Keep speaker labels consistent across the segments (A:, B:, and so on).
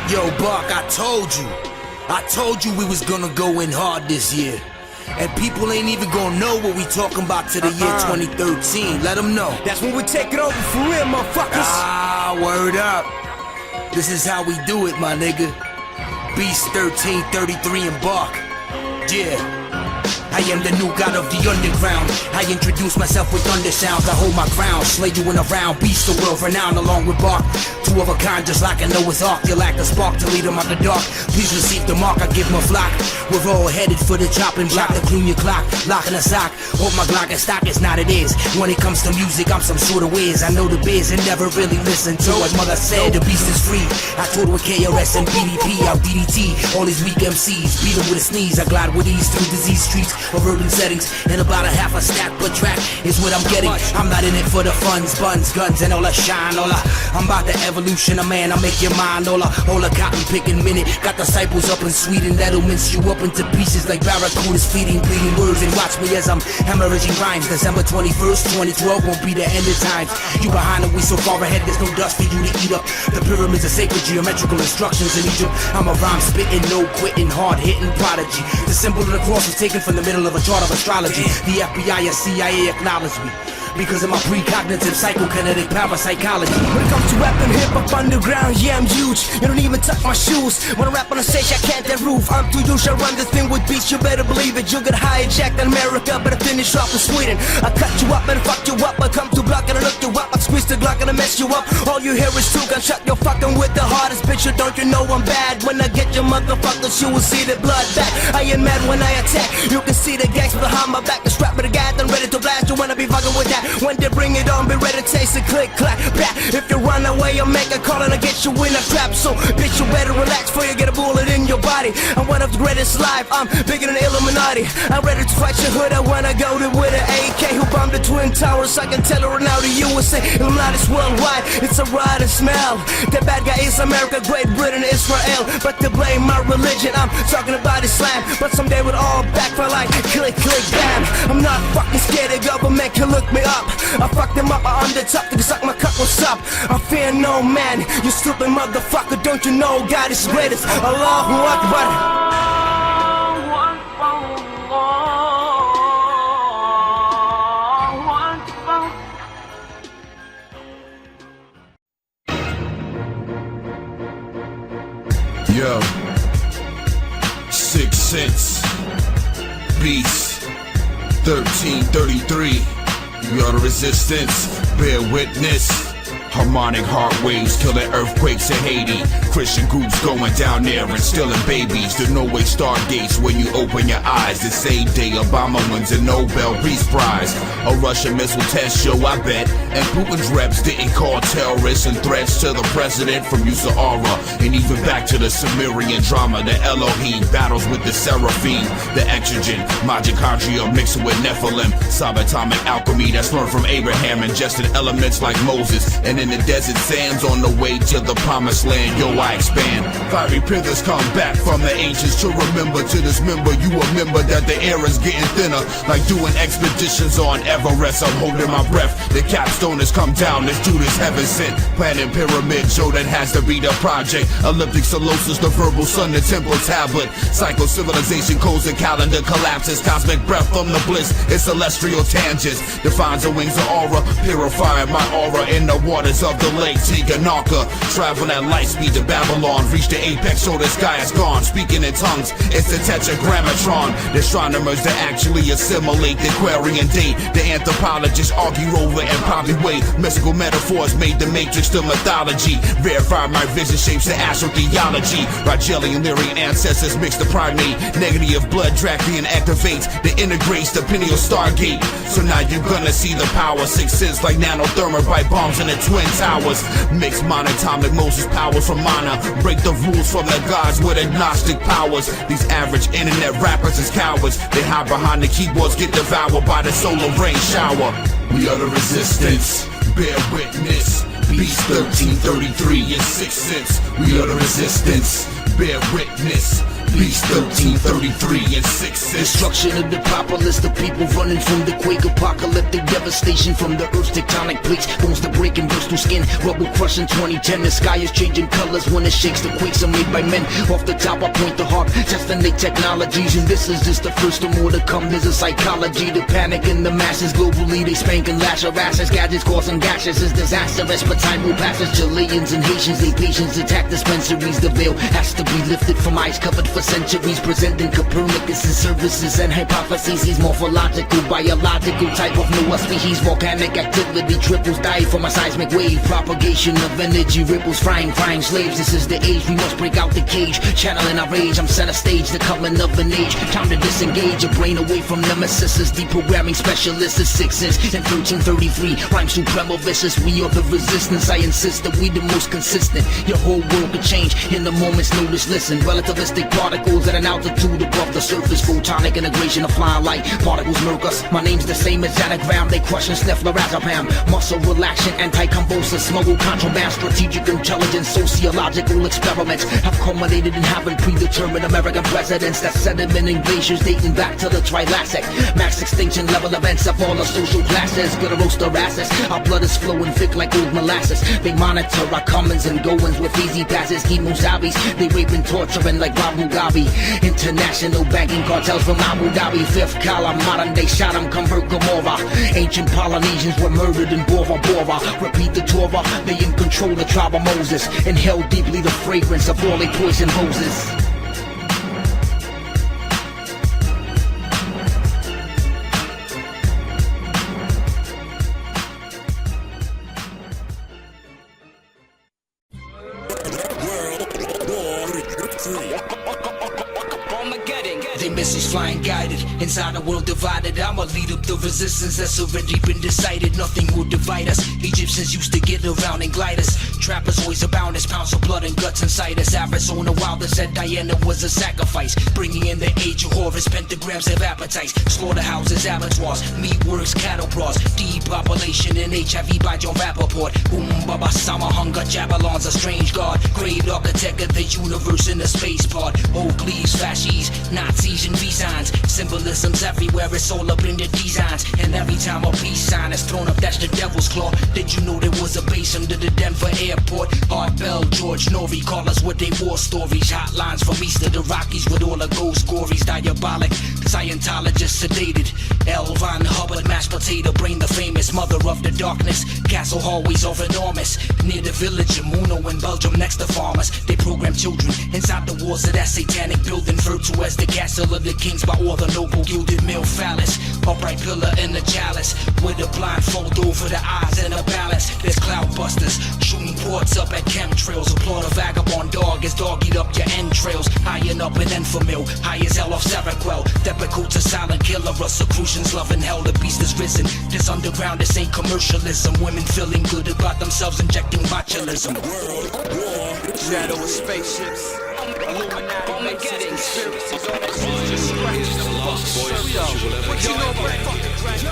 A: Yo, Buck, I told you we was gonna go in hard this year. And people ain't even gonna know what we talking about to the year 2013. Let them know.
B: That's when we take it over for real, motherfuckers.
A: Ah, word up. This is how we do it, my nigga. Beast 1333 and Buck. Yeah. I am the new god of the underground. I introduce myself with thunder sounds. I hold my crown, slay you in a round. Beast the world renowned along with Bark. Two of a kind just like a Noah's Ark. You lack the spark to lead them out the dark. Please receive the mark, I give them a flock. We're all headed for the chopping block. To clean your clock, lock in a sock. Hope my Glock and stock is not it is. When it comes to music, I'm some sort of whiz. I know the biz and never really listen to what mother said. The beast is free. I toured with KRS and BDP. Out DDT, all these weak MCs. Beat them with a sneeze. I glide with ease through disease streets of urban settings, and about a half a stack per track is what I'm getting. I'm not in it for the funds, buns, guns, and all the shine. I'm about the evolution of man. I make your mind all a cotton picking minute. Got disciples up in Sweden that'll mince you up into pieces like barracudas feeding bleeding words. And watch me as I'm hemorrhaging rhymes. December 21st, 2012 won't be the end of times. You behind and we so far ahead, there's no dust for you to eat up. The pyramids are sacred geometrical instructions in Egypt. I'm a rhyme spitting, no quitting, hard hitting prodigy. The symbol of the cross was taken from the middle of a chart of astrology. The FBI and CIA acknowledge me because of my precognitive psychokinetic parapsychology.
B: When it comes to rap and hip-hop underground, yeah, I'm huge. You don't even touch my shoes. When I rap on the stage, I can't that roof. I'm too huge, I run the thing with beats, you better believe it. You'll get hijacked in America, but I finish off in Sweden. I cut you up and fuck you up. I come to block and I look you up. I squeeze the Glock and I mess you up. All you hear is two gunshot. You're fucking with the hardest bitch. Don't you know I'm bad? When I get your motherfuckers, you will see the blood back. I am mad when I attack. You can see the gangs behind my back. The strap with a gat and ready to blast. You wanna be fucking with that? When they bring it on, be ready to taste it, click, clack, blah. If you run away, I'll make a call and I'll get you in a trap. So, bitch, you better relax before you get a bullet in your body. I'm one of the greatest alive, I'm bigger than the Illuminati. I'm ready to fight your hood, I wanna go to with an AK who bombed the Twin Towers. I can tell her now the USA, Illuminati's worldwide. It's a rotten smell. The bad guy is America, Great Britain, Israel. But to blame my religion, I'm talking about Islam. But someday we'll all backfire like click, click, bam. I'm not fucking scared of government, can look me up. I fucked them up, I'm the top, they can suck my cup, what's up? I fear no man, you stupid motherfucker, don't you know God is greatest? Allahu Akbar.
C: Yo, 6 cents, Beast, 1333. We are the resistance, bear witness. Harmonic heart waves killing earthquakes in Haiti. Christian groups going down there and stealing babies. The no-way stargates when you open your eyes. The same day Obama wins a Nobel Peace Prize. A Russian missile test show, I bet. And Putin's reps didn't call terrorists and threats to the president from Usa'ara. And even back to the Sumerian drama. The Elohim battles with the Seraphim. The Exogen, mitochondria mixing with Nephilim. Subatomic alchemy that's learned from Abraham. Ingested elements like Moses. And in the desert sands on the way to the promised land, yo, I expand. Fiery pillars come back from the ancients to remember. To dismember, you remember that the air is getting thinner. Like doing expeditions on Everest, I'm holding my breath. The capstone has come down, this dude is heaven sent. Planning pyramids, so that has to be the project. Elliptic solosis, the verbal sun, the temple tablet. Psycho civilization codes, the calendar collapses. Cosmic breath from the bliss, it's celestial tangents. Defines the wings of aura, purifying my aura in the waters of the lake Tiganaka. Travel at light speed to Babylon. Reach the apex so the sky is gone. Speaking in tongues, it's the tetragrammatron. The astronomers that actually assimilate the Aquarian date. The anthropologists argue over and probably wait. Mystical metaphors made the matrix the mythology. Verify my vision shapes the astrotheology. Rigelian Lyrian ancestors mix the primate. Negative blood Dracian activates. The integrates the pineal stargate. So now you're gonna see the power. 6 cents like nanothermite bombs in the Twin Towers. Mix monatomic Moses powers from mana. Break the rules from the gods with agnostic powers. These average internet rappers is cowards. They hide behind the keyboards, get devoured by the solar rain shower. We are the resistance, bear witness. Beast 1333 and 6 cents. We are the resistance, bear witness. Beast 1333 and 6.
A: Destruction of the populace, the people running from the quake, apocalyptic devastation from the earth's tectonic plates. Bones to break and burst through skin, rubble crushing 2010. The sky is changing colors when it shakes. The quakes are made by men. Off the top I point the heart, testing their technologies, and this is just the first of more to come. There's a psychology to panic in the masses. Globally they spank and lash our asses. Gadgets causing gashes is disastrous, but time will pass as Chileans and Haitians, they patients attack dispensaries. The veil has to be lifted from eyes covered for centuries, presenting Copernicus' services and hypotheses. He's morphological, biological type of newer species. Volcanic activity triples die from a seismic wave. Propagation of energy ripples, frying slaves. This is the age we must break out the cage. Channeling our rage, I'm set a stage, the coming of an age. Time to disengage your brain away from nemesis. Deprogramming specialists is 6s in 1333. Rhyme supremo vicious, we are the resistance. I insist that we the most consistent. Your whole world could change in a moment's notice. Listen, relativistic particles at an altitude above the surface. Photonic integration of flying light. Particles murk us. My name's the same as anagram. They crush and sniff lorazepam. Muscle relaxation, anti-convulsive, smuggle contraband. Strategic intelligence, sociological experiments have culminated in having predetermined American presidents that sediment in glaciers dating back to the Triassic. Mass extinction level events of all the social classes. Gonna roast their asses. Our blood is flowing thick like old molasses. They monitor our comings and goings with easy passes. Chemozabis, they rape and torturing like Bob Mugabe. International banking cartels from Abu Dhabi. Fifth column, modern day Sodom, convert Gomorrah. Ancient Polynesians were murdered in Bora Bora. Repeat the Torah, they in control the tribe of Moses. Inhale deeply the fragrance of all they poison roses. They missiles flying guided, inside a world divided. I'ma lead up the resistance that's already been decided. Nothing will divide us. Egyptians used to get around and glide us. Trappers always abound as pounds of blood and guts inside us. Arizona Wilder said Diana was a sacrifice, bringing in the age of Horus. Pentagrams have appetites, slaughterhouses, abattoirs, meat works, cattle bras, depopulation and HIV by John Rappaport. Baba Sama hunger, Jabalon's a strange god, great architect of the universe in the space pod. Oak leaves, fascies, Nazis and V-signs, symbolisms everywhere, it's all up in the designs. And every time a peace sign is thrown up, that's the devil's claw. Did you know there was a base under the Denver airport? Art Bell, George Norrie, call us with they war stories. Hotlines from east of the Rockies with all the ghost gories. Diabolic, Scientologists sedated. Elvin Hubbard, mashed potato brain, the famous mother of the darkness. Castle hallways are enormous, near the village of Muno in Belgium next to farmers. They program children inside the walls of that satanic building, virtual as the castle of the kings by all the noble gilded male phallus. Upright pillar in the chalice, with a blindfold over the eyes and a balance. There's cloudbusters, shooting ports up at chemtrails. Applaud a vagabond dog as dog eat up your entrails. Eyeing up an infamil, high as hell off Seroquel. Depakote's a silent killer, Rosicrucians loving hell, the beast is risen. This underground, this ain't commercialism. Women feeling good about themselves, injecting botulism.
D: World war, shadow of spaceships, Illuminati bases, conspiracies, all this is just scratches the fucking what you know about fucking Dragon?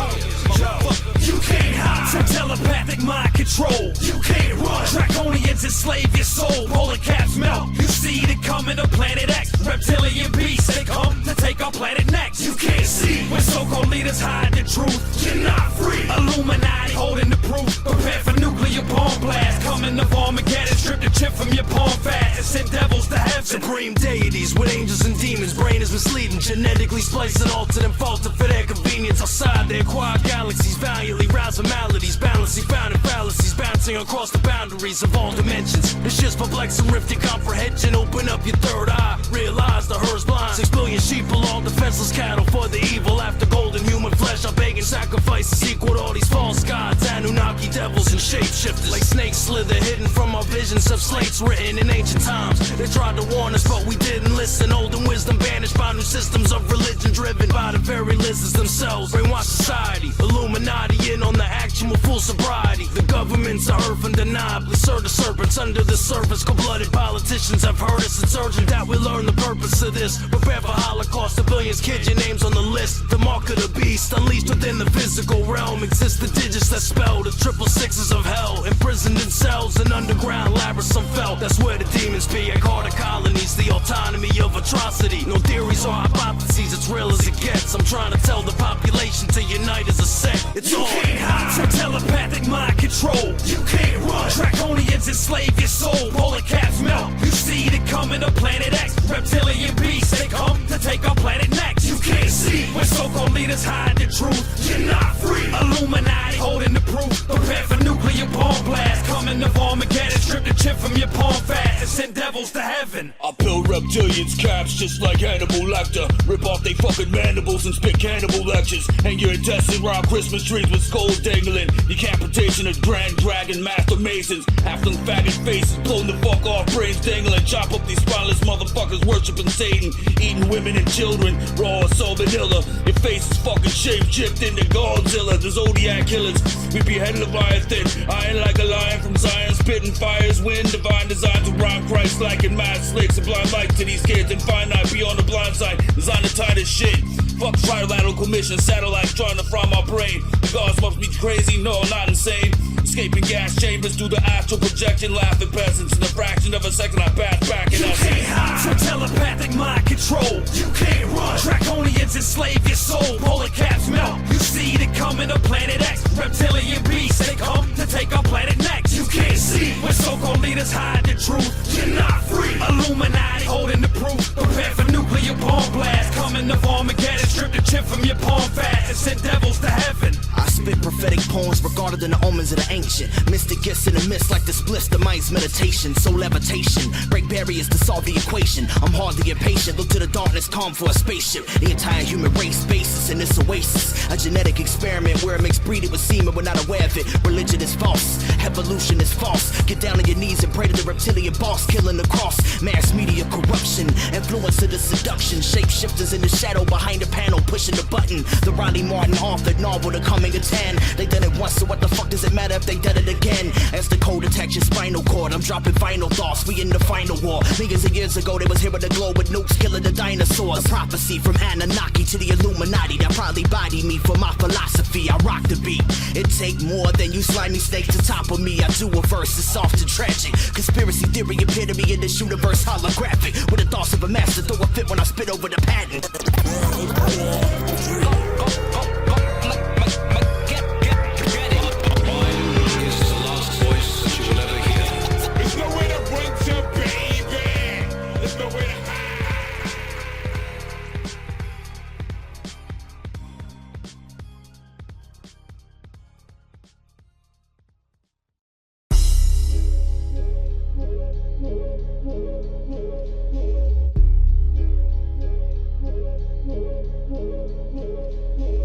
B: You can't hide from telepathic mind control. You can't run. Draconians enslave your soul. Polar caps melt. You see it coming to Planet X. Reptilian beasts, they come to take our planet next. You can't see when so-called leaders hide the truth. You're not free. Illuminati holding the proof. Prepare for nuclear bomb blast. Coming to Armageddon, strip the chip from your palm fast and send devils to heaven. Supreme deities with angels and demons. Brain is misleading. Genetically splicing, altered and faltered for their convenience. Outside they acquire galaxies, valiantly rousing maladies, balancing found in fallacies, bouncing across the boundaries of all dimensions. It's just perplexing, rifting comprehension. Open up your third eye, realize the herd's blind. 6 billion sheep along defenseless cattle for the evil. After golden human flesh, are begging sacrifices equal to all these false gods, Anunnaki devils and shapeshifters. Like snakes slither hidden from our visions of slates written in ancient times. They tried to warn us, but we didn't listen. Olden wisdom banished by new systems of religion, driven by the very lizards themselves. Brainwash society, Illuminati in on the action with full sobriety. The governments are earth undeniably serve the serpents under the surface. Cold-blooded politicians have heard us. It's urgent that we learn the purpose of this. Prepare for Holocaust, the billions, kid, your name's on the list. The mark of the beast, unleashed within the physical realm. Exist the digits that spell the 666 of hell. Imprisoned in cells and underground labyrinths unfelt. That's where the demons be. At Carter colonies,
E: embrace the autonomy of atrocity. No theories or hypotheses, it's real as it gets. I'm trying to tell the population to unite as a set. It's
B: You
E: on.
B: can't hide
E: From telepathic mind control.
B: You can't run.
E: Draconians enslave your soul. Polar caps melt. You see it coming to planet X. Reptilian beasts, they come to take our planet next.
B: You can't see
E: When so-called leaders hide the truth.
B: You're not free.
E: Illuminati holding the proof. Prepare for nuclear bomb blast. Coming to Armageddon. Strip the chip from your palm fast and send devils to heaven.
F: I build reptilians caps just like Hannibal Lecter. Rip off they fucking mandibles and spit cannibal lectures. Hang your intestines round Christmas trees with skulls dangling. Decapitation of Grand Dragon Master Masons. Half them faggot faces blown the fuck off, brains dangling. Chop up these spineless motherfuckers worshiping Satan. Eating women and children, raw as so vanilla. Your face is fucking shape-chipped into Godzilla. The Zodiac killers, we behead Leviathan. Iron like a lion from Zion, spitting fires, wind, divine design to rhyme Christ-like and mad slicks. A blind light to these kids, infinite beyond the blind side. Design the tightest shit. Fuck trilateral commission, satellites trying to fry my brain. The gods must be crazy, no, not insane. Escaping gas chambers through the astral projection, laughing peasants. In a fraction of a second, I pass back and
B: You
F: I
B: can't
F: say,
B: hide.
E: From telepathic mind control.
B: You can't run.
E: Draconians enslave your soul. Polar caps melt. You see it coming to planet X. Reptilian beasts, they come to take our planet next.
B: You can't see
E: When so-called leaders hide the truth.
B: You're not free.
E: Illuminati holding the proof. Prepare for nuclear bomb blast. Coming to Armageddon. Strip the chip from your palm fast and send devils to heaven.
B: I spit prophetic poems regarded in the omens of the ancient. Mystic gifts in the mist like the spliffs, the mind's meditation. Soul levitation, break barriers to solve the equation. I'm hardly impatient, look to the darkness, calm for a spaceship. The entire human race basis in this oasis. A genetic experiment where a mixed breed with semen, we're not aware of it. Religion is false, evolution is false. Get down on your knees and pray to the reptilian boss, killing the cross. Mass media corruption, influence of the seduction. Shapeshifters in the shadow behind the panel, pushing the button. The Ronnie Martin authored novel, The Coming of 10. They done it once, so what the fuck does it matter if they done it again? As the code attacks your spinal cord, I'm dropping final thoughts. We in the final war. Millions of years ago, they was here with the globe with nukes, killing the dinosaurs. The prophecy from Anunnaki to the Illuminati that probably body me for my philosophy. I rock the beat. It take more than you slimy snakes to top of me. I do a verse, it's soft and tragic. Conspiracy theory epitome in this universe holographic. With the thoughts of a master, throw a fit when I spit over the patent.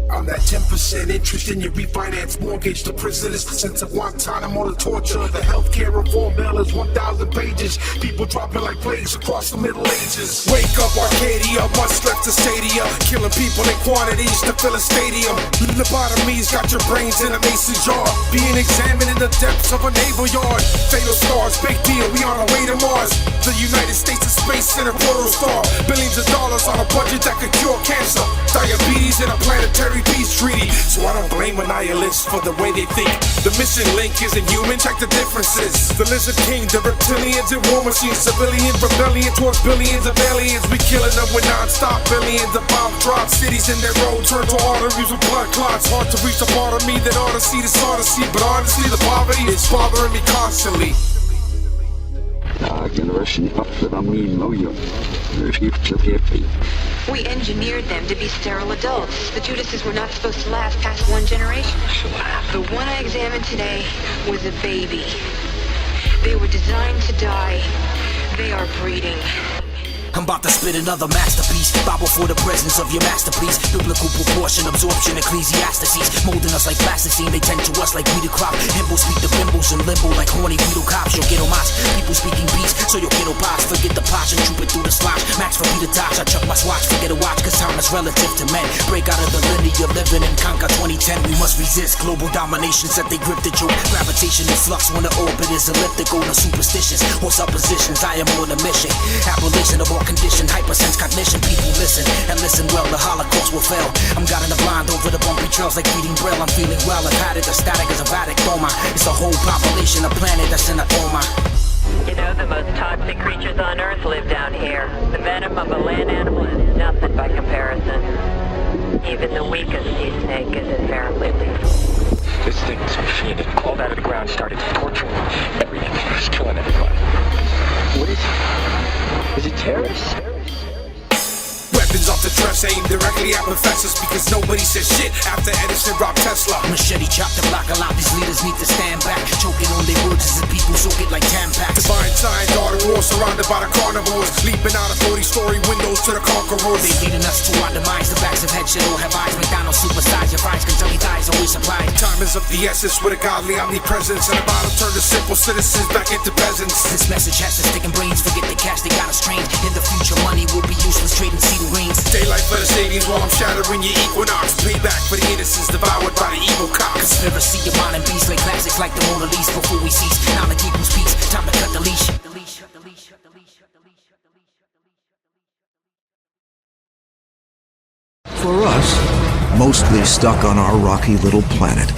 G: I'm that 10% interest in your refinance mortgage. The prison is the sense of Guantanamo, the torture. The healthcare reform bill is 1,000 pages. People dropping like plagues across the Middle Ages. Wake up, Arcadia, once left to stadia. Killing people in quantities to fill a stadium. Lobotomies got your brains in a mason jar. Being examined in the depths of a naval yard. Fatal scars, big deal, we on our way to Mars. The United States of space center portal star. Billions of dollars on a budget that could cure cancer. Diabetes and a planetary peace treaty. So I don't blame annihilists for the way they think. The missing link isn't human, check the differences. The lizard king, the reptilians and war machines. Civilian rebellion towards billions of aliens. We killing them with non-stop billions of bomb drops. Cities in their road turn to arteries with blood clots. Hard to reach a part of me that ought to see this odyssey. But honestly, the poverty is bothering me constantly.
H: We engineered them to be sterile adults. The Judases were not supposed to last past one generation. The one I examined today was a baby. They were designed to die. They are breeding.
A: I'm about to spit another masterpiece. Bow before the presence of your masterpiece. Biblical proportion, absorption, ecclesiastices. Molding us like plasticine, they tend to us like we the crop. Himbos speak the bimbos in limbo like horny beetle cops. Yo quiero más, people speaking beats, so yo quiero paz. Forget the posh and troop it through the slosh. Max for Peter Tosh, I chuck my swatch. Forget a watch, cause time is relative to men. Break out of the lineage of living and conquer 2010. We must resist global domination, set they grip the joke. Gravitation in flux when the orbit is elliptical. No superstitions or suppositions, I am on a mission. Abolition of all condition, hypersense cognition. People listen and listen well, the Holocaust will fail. I'm guiding the blind over the bumpy trails like feeding braille. I'm feeling well, I've had it, the static is a vadic coma. It's a whole population, a planet that's in a coma.
I: You know, the most toxic creatures on Earth live down here.
H: venom of a land animal is nothing by comparison. Even the weakest sea snake is inherently lethal.
I: This thing's a fiend. It crawled out of the ground, started torturing everything. It was killing everybody. What is it? Is it terrorists?
G: Weapons off the dress aimed directly at professors because nobody says shit after Edison robbed Tesla.
A: Machete chop the block, a lot these leaders need to stand back. Choking on their words as the people soak it like Tampax.
G: Divine signs, all the war surrounded by the carnivores, leaping out of 40-story windows to the conquerors.
A: They leading us to our demise. The backs of head shit all have eyes. McDonald's supersize your fries, Kentucky thighs always supplied.
G: Time is of the essence with a godly omnipresence, and about to turn the simple citizens back into peasants.
A: This message has to stick in brains. Forget the cash, they got us trained. In the future, money will be useless trading seed and greens.
G: Daylight for the stadiums while I'm shattering your equinox. Payback for the innocents devoured by the evil cops.
A: Conspiracy of mind and beast, like classics like the Mona Lisa. Before we cease, knowledge equals peace. Time to cut the leash.
J: For us, mostly stuck on our rocky little planet,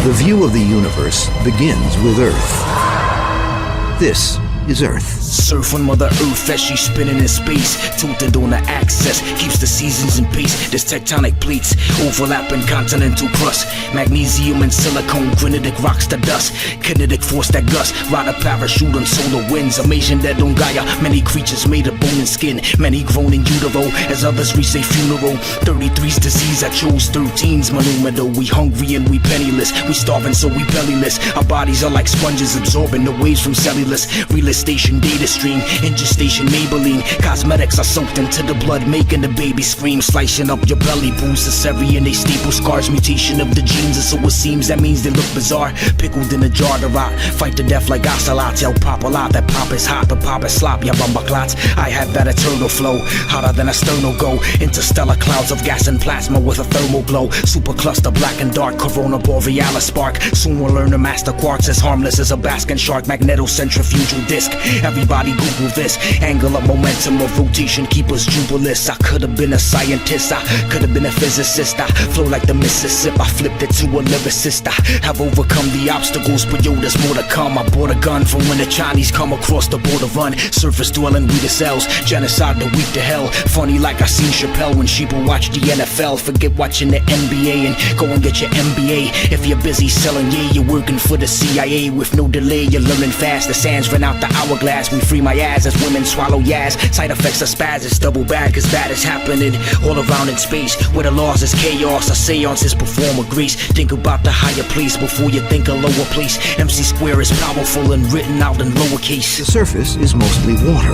J: the view of the universe begins with Earth. This is Earth.
A: Surf on Mother Earth as she's spinning in space. Tilted on the axis, keeps the seasons in pace. There's tectonic plates, overlapping continental crust. Magnesium and silicone, granitic rocks to dust. Kinetic force that gust, ride a parachute on solar winds. Amazing that on Gaia, many creatures made of bone and skin. Many grown in utero, as others reach their funeral. 33's disease, I chose 13's my numero. We hungry and we penniless, we starving so we bellyless. Our bodies are like sponges absorbing the waves from cellulose. Relay station data stream, in gestation Maybelline. Cosmetics are soaked into the blood, making the baby scream. Slicing up your belly, bruise cesarean, they staple scars. Mutation of the genes, and so it seems that means they look bizarre. Pickled in a jar to rot, fight to death like ocelots. Yell pop a lot, that pop is hot, the pop is slop. Ya bumba clots, I have that eternal flow, hotter than a sternal go. Interstellar clouds of gas and plasma with a thermal glow. Supercluster, black and dark, corona borealis spark. Soon we'll learn to master quarks as harmless as a basking shark. Magnetocentrifugal disc, everybody Google this. Angular momentum of rotation keep us jubilous. I could have been a scientist, I could have been a physicist. I flow like the Mississippi, I flipped it to a lyricist. I have overcome the obstacles, but yo, there's more to come. I bought a gun from when the Chinese come across the border run. Surface dwelling, we the cells, genocide the weak to hell. Funny like I seen Chappelle when sheeple watch the NFL. Forget watching the NBA and go and get your MBA. If you're busy selling, yeah, you're working for the CIA. With no delay, you're learning fast. The sands run out the hourglass. We free my ass as women swallow yas. Side effects of spaz, it's double bad, cause bad is happening all around in space. Where the laws is chaos, a seance is perform a grace. Think about the higher place before you think a lower place. MC square is powerful and written out in lowercase.
J: The surface is mostly water.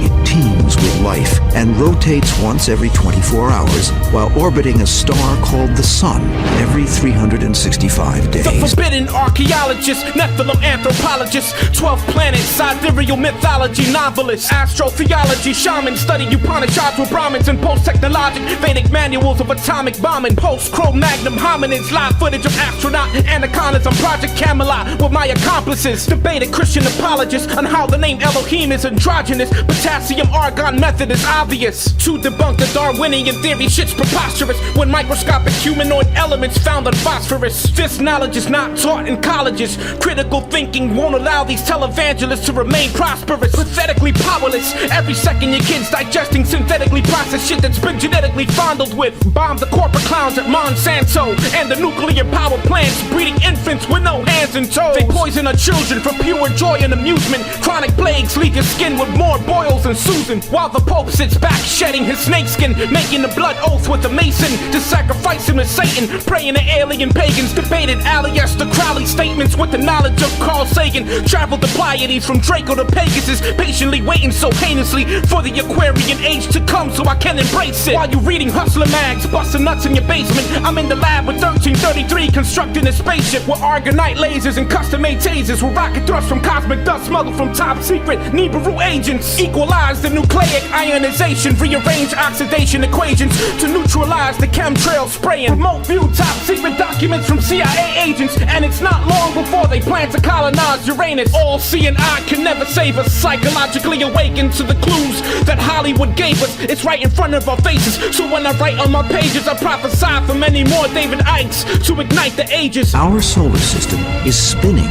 J: It teems with life and rotates once every 24 hours while orbiting a star called the Sun every 365 days.
E: The forbidden archaeologist, Nephilim anthropologist, 12 planets, sidereal mythology novelist, astrotheology shaman, study Upanishads with Brahmins and post-technologic Vedic manuals of atomic bombing, post-Cro-Magnon hominids, live footage of astronaut anacondas on Project Camelot with my accomplices, debated Christian apologists on how the name Elohim is androgynous, potassium argon method is obvious. To debunk the Darwinian theory, shit's preposterous when microscopic humanoid elements found on phosphorus. This knowledge is not taught in colleges. Critical thinking won't allow these televangelists to remain prosperous. Pathetically powerless, every second your kid's digesting synthetically processed shit that's been genetically fondled with. Bomb the corporate clowns at Monsanto and the nuclear power plants, breeding infants with no hands and toes. They poison our children for pure joy and amusement. Chronic plagues leave your skin with more boils than Susan, while the Pope sits back shedding his snakeskin, making a blood oath with a mason to sacrifice him to Satan, praying to alien pagans. Debated alias the Crowley statements with the knowledge of Carl Sagan. Traveled the Pleiades from Draco to Pegasus, patiently waiting so heinously for the Aquarian age to come so I can embrace it. While you reading hustler mags, busting nuts in your basement, I'm in the lab with 1333 constructing a spaceship with argonite lasers and custom-made tasers with rocket thrust from cosmic dust smuggled from top secret Nibiru agents. Equalize the nucleic ionization, rearrange oxidation equations to neutralize the chemtrail spraying. Remote view top secret documents from CIA agents, and it's not long before they plan to colonize Uranus. All seeing eye can never save us, psychologically awakened to the clues that Hollywood gave us. It's right in front of our faces, so when I write on my pages I prophesy for many more David Ikes to ignite the ages.
J: Our solar system is spinning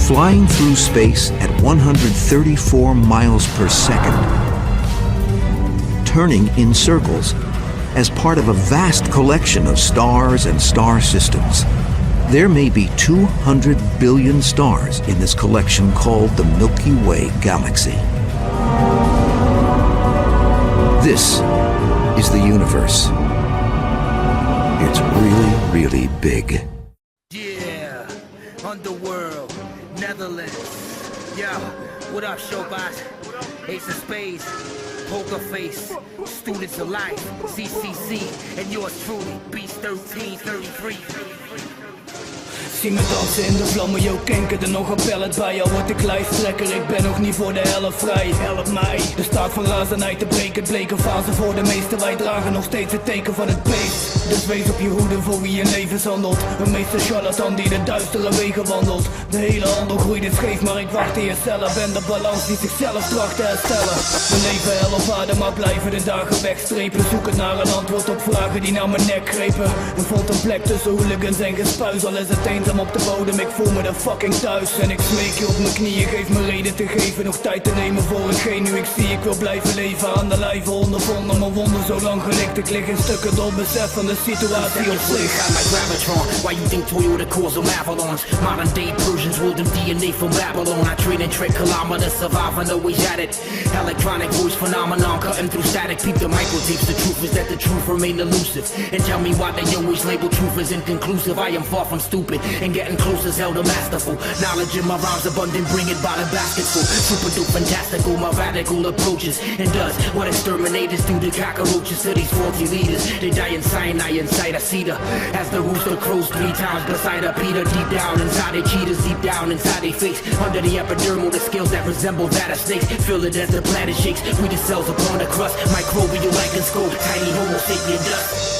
J: flying through space at 134 miles per second, turning in circles as part of a vast collection of stars and star systems. There may be 200 billion stars in this collection called the Milky Way galaxy. This is the universe. It's really, really big.
A: Yeah, Underworld, Netherlands. Yo, what up, Schoppenaas? Ace of Spades, Pokerface, Students of Life, CCC, and yours truly, Beast 1333.
K: Zie me dansen in de vlammen, yo kenken er nog een pellet bij. Al word ik lijsttrekker, ik ben nog niet voor de helft vrij. Help mij, de staat van razernij te breken. Het bleek een fase voor de meesten, wij dragen nog steeds het teken van het beest. Dus wees op je hoede voor wie je levenshandelt. Een meester charlatan die de duistere wegen wandelt. De hele handel groeit in scheef, maar ik wacht in je cellen. Ben de balans die zichzelf tracht te herstellen. Mijn leven hel op aarde, maar blijven de dagen wegstrepen. Zoeken naar een antwoord op vragen die naar mijn nek grepen. En vond een plek tussen hooligans en gespuis. Al is het eenzaam op de bodem, ik voel me er fucking thuis. En ik smeek je op mijn knieën, geef me reden te geven. Nog tijd te nemen voor hetgeen nu ik zie. Ik wil blijven leven aan de lijve ondervonden. Mijn wonden zo lang gelikt, ik lig in stukken door besef van de situatie op zich.
A: Why you think Toyota caused them Avalons? Modern day Persians will them DNA from Babylon. I train and trick kilometers, survive and always at it. Electronic voice phenomenon, cutting through static. Peep the microtapes, the truth is that the truth remain elusive. And tell me why they always label truth as inconclusive. I am far from stupid and getting closer as hell to masterful. Knowledge in my rhymes abundant, bring it by the basketful. Super duper fantastical, my radical approaches. And does what exterminators do to cockroaches, to these faulty leaders. They die in cyanide inside a cedar. As the rooster crows 3 times beside a Peter. Deep down inside they cheaters, deep down inside they face. Under the epidermal, the scales that resemble that of snakes. Feel it as the planet shakes. We the cells upon the crust. Microbial microscope, tiny homo sapien dust.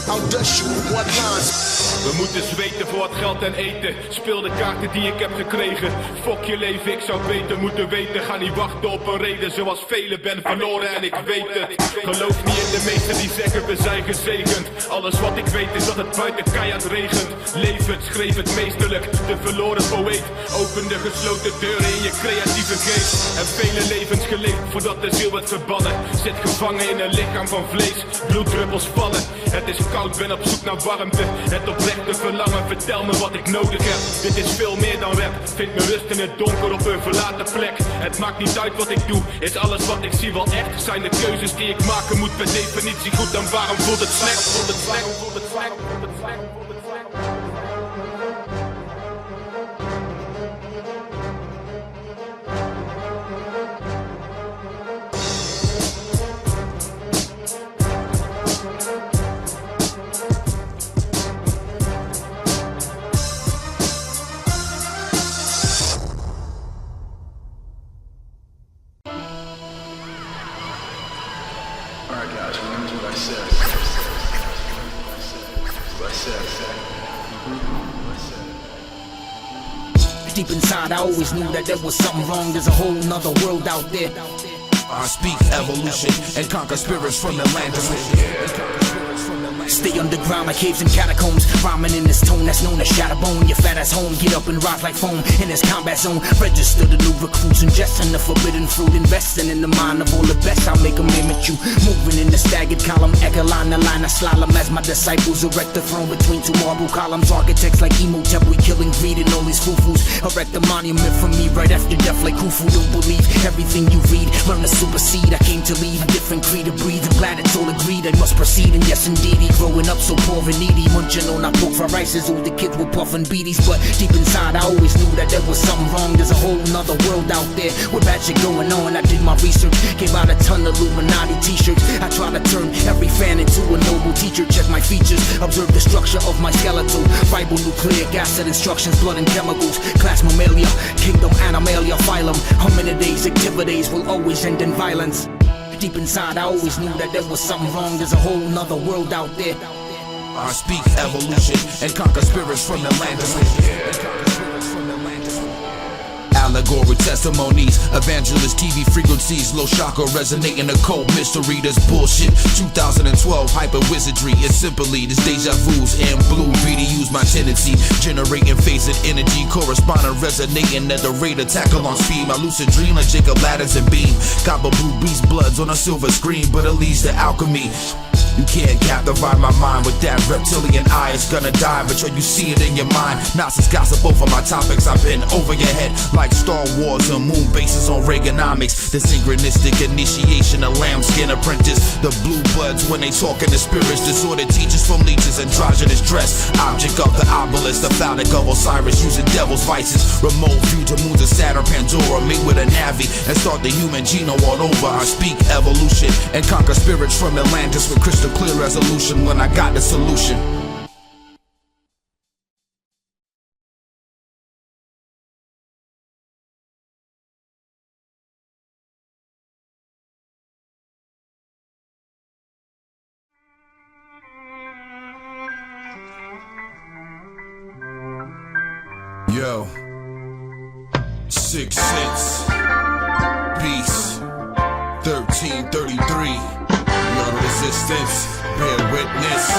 G: I'll dust you in one line.
L: We moeten zweten voor het geld en eten. Speel de kaarten die ik heb gekregen. Fok je leven, ik zou beter moeten weten. Ga niet wachten op een reden zoals velen ben verloren en ik weet het. Geloof niet in de meesten die zeggen we zijn gezegend. Alles wat ik weet is dat het buiten keihard regent. Leef het, schreef het meesterlijk. De verloren poëet. Open de gesloten deuren in je creatieve geest. En vele levens geleefd voordat de ziel werd verbannen. Zit gevangen in een lichaam van vlees. Bloeddruppels vallen. Het is koud, ben op zoek naar warmte. Het oprechte verlangen, vertel me wat ik nodig heb. Dit is veel meer dan rap. Vind me rust in het donker op een verlaten plek. Het maakt niet uit wat ik doe. Is alles wat ik zie wel echt? Zijn de keuzes die ik maken moet per definitie goed? Dan waarom voelt het slecht? Voelt het slecht? Voelt het slecht? Voelt het slecht? Voelt het slecht?
A: Deep inside, I always knew that there was something wrong. There's a whole nother world out there.
C: I speak evolution and conquer spirits from the land of
A: Stay underground like caves and catacombs. Rhyming in this tone that's known as Shatterbone. Your fat ass home, get up and rise like foam in this combat zone. Register the new recruits, ingesting the forbidden fruit. Investing in the mind of all the best, I'll make them mimic you. Moving in the staggered column, echelon, the line of slalom. As my disciples erect the throne between 2 marble columns. Architects like Emotep, we killing greed and all these foo-foos. Erect a monument for me right after death like Khufu. Don't believe everything you read, learn to supersede. I came to leave a different creed to breathe. I'm glad it's all agreed, I must proceed. And yes indeed, growing up so poor and needy, munching on our pork fried rices. All the kids were puffing beaties, but deep inside I always knew that there was something wrong. There's a whole nother world out there with bad shit going on. I did my research, gave out a ton of Illuminati t-shirts. I try to turn every fan into a noble teacher. Check my features, observe the structure of my skeletal. Bible, nucleic acid instructions, blood and chemicals. Class mammalia, kingdom animalia, phylum. Hominidae, activities will always end in violence. Deep inside I always knew that there was something wrong. There's a whole nother world out there.
C: I speak evolution and conquer spirits from the land of Allegoric testimonies, evangelist TV frequencies, low chakra resonating occult mystery. This bullshit 2012 hyper wizardry. It's simply this deja vu's and blue VDU's my tendency, generating phased energy, corresponding resonating at the rate of tackle on speed. My lucid dream like Jacob Ladders and Beam, copper blue beast bloods on a silver screen, but it leads to alchemy. You can't captivate my mind with that reptilian eye. It's gonna die, but yo, you see it in your mind. Nonsense gossip over my topics. I've been over your head like Star Wars and moon bases on Reaganomics. The synchronistic initiation of lambskin apprentice. The blue buds when they talk in the spirits. Disordered teachers from leeches, androgynous dress. Object of the obelisk, the phallic of Osiris, using devil's vices. Remote view to moons of Saturn, Pandora, meet with a Navi and start the human genome all over. I speak evolution and conquer spirits from Atlantis with crystal clear resolution when I got the solution. Yo, 6 cents, peace, 1333. Your resistance, bear witness.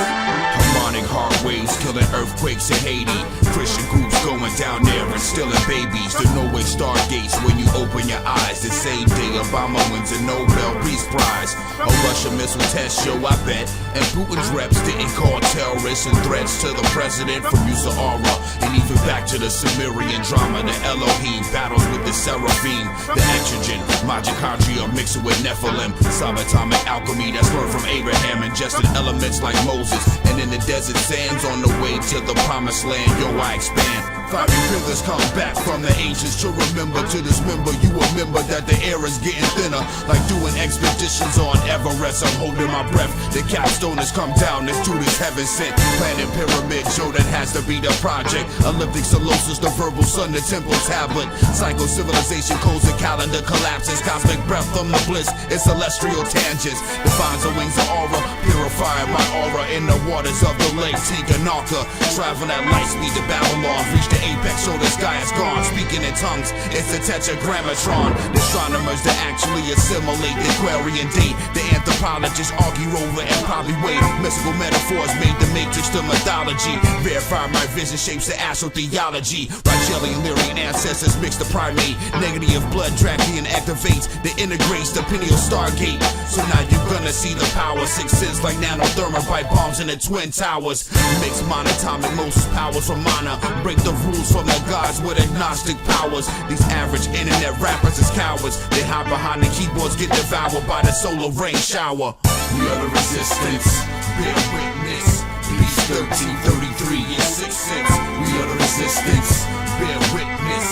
C: Harmonic heart waves killing earthquakes in Haiti. Christian groups going down there and stealing babies. The no-way stargates when you open your eyes. The same day Obama wins a Nobel Peace Prize. A Russian missile test show, I bet. And Putin's reps didn't call terrorists and threats to the president from Musa Aura. And even back to the Sumerian drama. The Elohim battles with the Seraphim. The estrogen, mitochondria mixing with Nephilim. Subatomic alchemy that's learned from Abraham. Ingested elements like Moses. And in the desert sands on the way to the promised land, yo, I expand. Fiery rivers come back from the ancients to remember, to dismember. You remember that the air is getting thinner, like doing expeditions on Everest. I'm holding my breath. The capstone has come down. This dude is heaven sent. Planet pyramid, yo, that has to be the project. Elliptic solosis, the verbal sun, the temple tablet. Psycho civilization codes and calendar collapses. Cosmic breath from the bliss. It's celestial tangents. Defines the wings of aura, purifying my aura in the waters of the lake. Tinkanaka, traveling at light speed to Babylon. Reach the apex, so the sky is gone. Speaking in tongues, it's the tetragrammatron. The astronomers that actually assimilate the Aquarian date. The anthropologists argue over and probably wait. Mystical metaphors made the matrix to mythology. Verify my vision shapes the astrotheology. Rigelian Lyrian ancestors mix the primate. Negative blood Drakian activates. The integrates the pineal stargate. So now you're gonna see the power. 6 cents like nanothermite bombs in the Twin Towers. Mix monatomic Moses powers from mana. Break the rules from the gods with agnostic powers. These average internet rappers is cowards. They hide behind the keyboards, get devoured by the solar rain shower. We are the resistance, bear witness. Peace 1333 and 6 cents. We are the resistance, bear witness.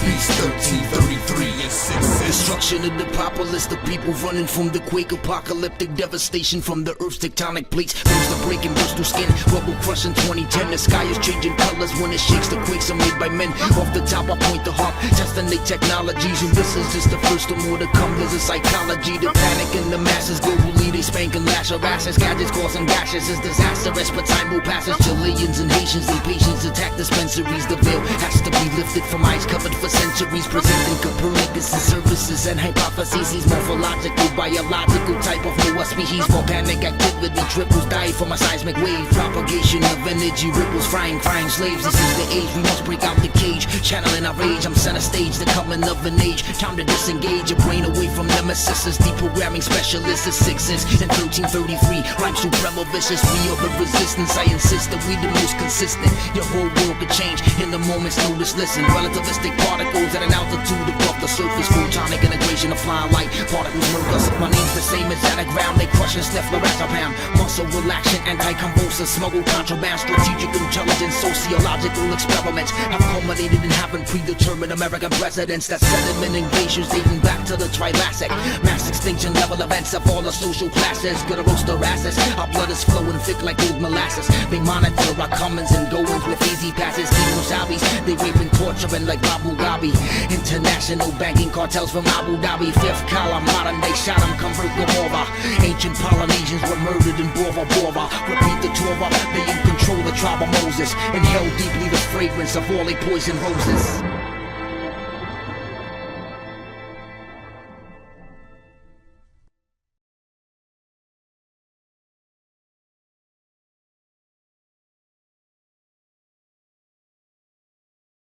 C: Peace 1333 and 6 cents.
A: Destruction of the populace, the people running from the quake. Apocalyptic devastation from the earth's tectonic plates. Moves the break and burst through skin. Rubble crushing 2010. The sky is changing colors when it shakes. The quakes are made by men. Off the top I point the harp, testing the technologies. And this is just the first of more to come. There's a psychology, the panic in the masses. Globally they spank and lash our asses. Gadgets causing gashes is disastrous, but time will passes. Chileans and Haitians, impatience attack dispensaries. The veil has to be lifted from eyes covered for centuries. Presenting Copernicus and services and hypotheses. He's morphological, biological type of Noah species. Volcanic activity triples die from a seismic wave. Propagation of energy ripples, frying slaves. This is the age we must break out the cage. Channeling our rage, I'm center stage. The coming of an age, time to disengage your brain away from nemesis. Deprogramming specialists is 6 cents and 1333. Rhyme supremo vicious. We are the resistance. I insist that we the most consistent. Your whole world could change in the moment's notice. Listen, relativistic particles at an altitude above the surface. Photonic integration of flying light. Particles murk us. My name's the same as anagram. They crush and sniff lorazepam. Muscle relaxation, anti-convulsive, smuggle contraband. Strategic intelligence, sociological experiments have culminated in having predetermined American presidents. That sediment in glaciers dating back to the Triassic. Mass extinction level events of all the social classes. Gonna roast their asses. Our blood is flowing thick like old molasses. They monitor our comings and goings with easy passes. Kemosabi's, they rape and torturing like Abu Dhabi. International banking cartels from Abu Dhabi. Fifth column, modern day Sodom, convert Gomorrah. Ancient Polynesians were murdered in Bora Bora. Repeat the Torah, they in control the tribe of Moses. Inhale deeply the fragrance of all they poison roses.